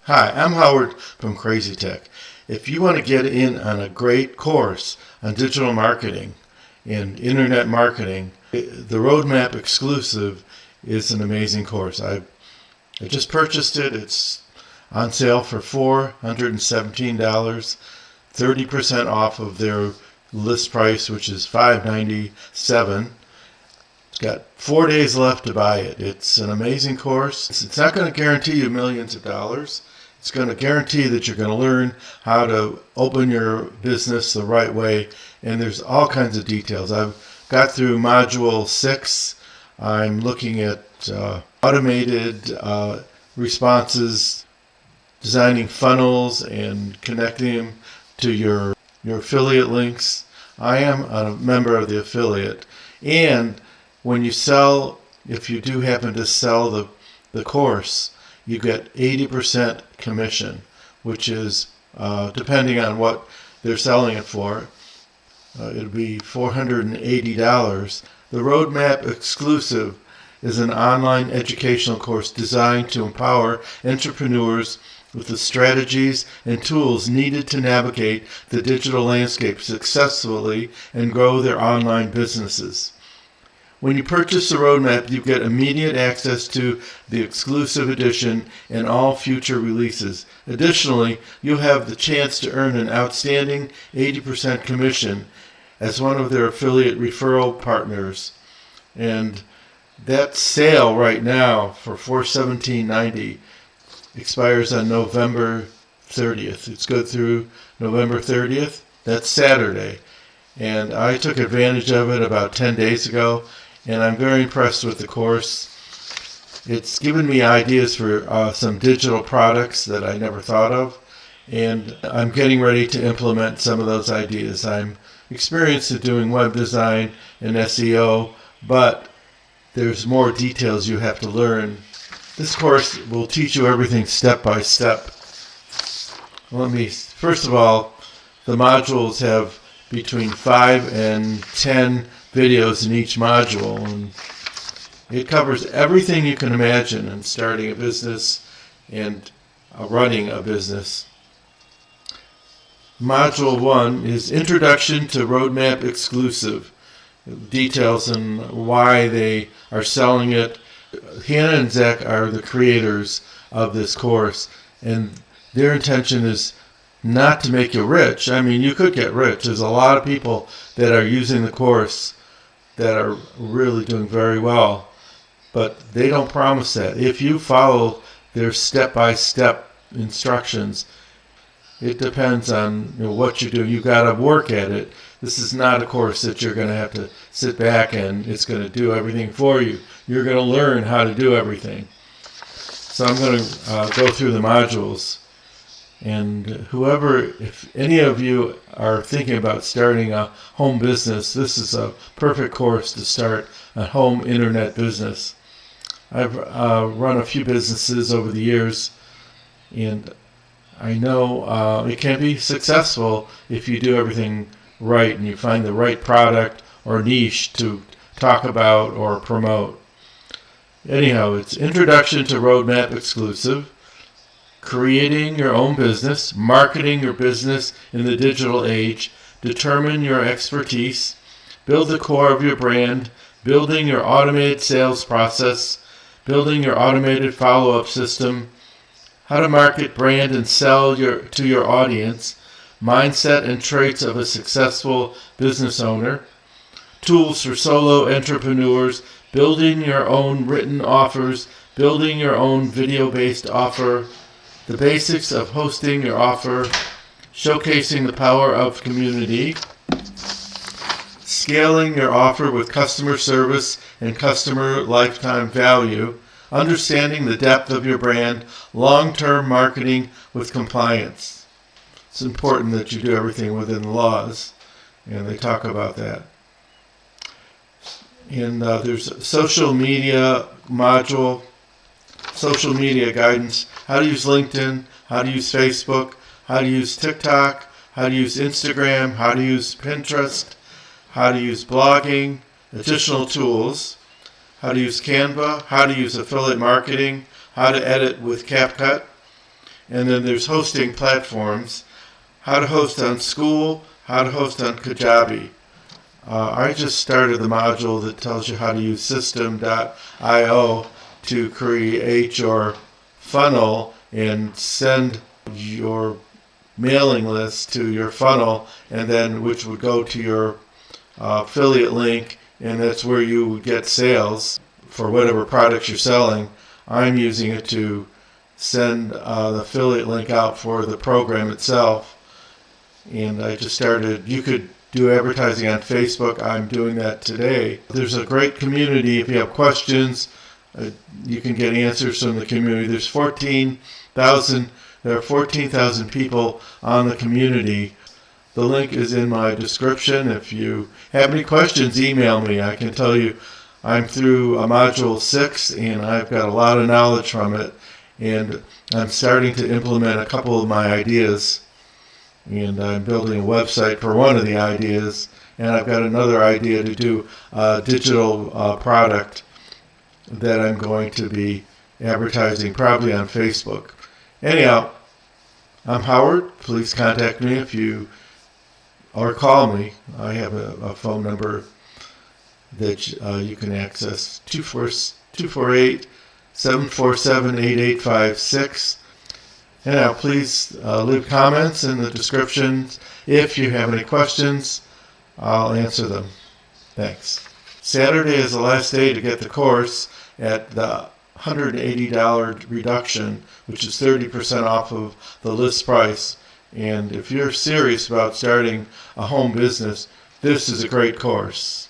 Hi, I'm Howard from Crazy Tech. If you want to get in on a great course on digital marketing and internet marketing, the Roadmap Exclusive is an amazing course. I just purchased it. It's on sale for $417, 30% off of their list price, which is $597. It's got 4 days left to buy it. It's an amazing course. It's not going to guarantee you millions of dollars. It's going to guarantee that you're going to learn how to open your business the right way, and there's all kinds of details. I've got through Module 6. I'm looking at automated responses, designing funnels, and connecting them to your affiliate links. I am a member of the affiliate, and when you sell, if you do happen to sell the course, you get 80% commission, which is, depending on what they're selling it for, it'll be $480. The Roadmap Exclusive is an online educational course designed to empower entrepreneurs with the strategies and tools needed to navigate the digital landscape successfully and grow their online businesses. When you purchase the Roadmap, you get immediate access to the exclusive edition and all future releases. Additionally, you'll have the chance to earn an outstanding 80% commission as one of their affiliate referral partners. And that sale right now for $417.90 expires on November 30th. It's good through November 30th. That's Saturday. And I took advantage of it about 10 days ago. And I'm very impressed with the course. It's given me ideas for some digital products that I never thought of, and I'm getting ready to implement some of those ideas. I'm experienced at doing web design and SEO, but there's more details you have to learn. This course will teach you everything step by step. First of all, the modules have between 5 and 10 videos in each module, and it covers everything you can imagine in starting a business and running a business. Module 1 is Introduction to Roadmap Exclusive. Details on why they are selling it. Hannah and Zach are the creators of this course, and their intention is not to make you rich. I mean, you could get rich. There's a lot of people that are using the course that are really doing very well, but they don't promise that. If you follow their step-by-step instructions, it depends on what you're doing. You've got to work at it. This is not a course that you're going to have to sit back and it's going to do everything for you. You're going to learn how to do everything. So I'm going to go through the modules. And if any of you are thinking about starting a home business, this is a perfect course to start a home internet business. I've run a few businesses over the years, and I know it can be successful if you do everything right and you find the right product or niche to talk about or promote. Anyhow, it's Introduction to Roadmap Exclusive. Creating your own business, marketing your business in the digital age, determine your expertise, build the core of your brand, building your automated sales process, building your automated follow-up system, how to market, brand, and sell to your audience, mindset and traits of a successful business owner, tools for solo entrepreneurs, building your own written offers, building your own video-based offer, the basics of hosting your offer, showcasing the power of community, scaling your offer with customer service and customer lifetime value, understanding the depth of your brand, long-term marketing with compliance. It's important that you do everything within the laws, and they talk about that. And there's a social media module, social media guidance, how to use LinkedIn, how to use Facebook, how to use TikTok, how to use Instagram, how to use Pinterest, how to use blogging, additional tools, how to use Canva, how to use affiliate marketing, how to edit with CapCut, And then there's hosting platforms, how to host on School, how to host on Kajabi. I just started the module that tells you how to use system.io to create your funnel and send your mailing list to your funnel, and then which would go to your affiliate link, and that's where you would get sales for whatever products you're selling. I'm using it to send the affiliate link out for the program itself. And I just started. You could do advertising on Facebook. I'm doing that today. There's a great community. If you have questions, you can get answers from the community. There are 14,000 people on the community. The link is in my description. If you have any questions, email me. I can tell you I'm through Module 6, and I've got a lot of knowledge from it. And I'm starting to implement a couple of my ideas. And I'm building a website for one of the ideas. And I've got another idea to do a digital product that I'm going to be advertising probably on Facebook. Anyhow, I'm Howard. Please contact me or call me. I have a phone number that you can access, 248-747-8856. Anyhow, please leave comments in the description. If you have any questions, I'll answer them. Thanks. Saturday is the last day to get the course at the $180 reduction, which is 30% off of the list price. And if you're serious about starting a home business, this is a great course.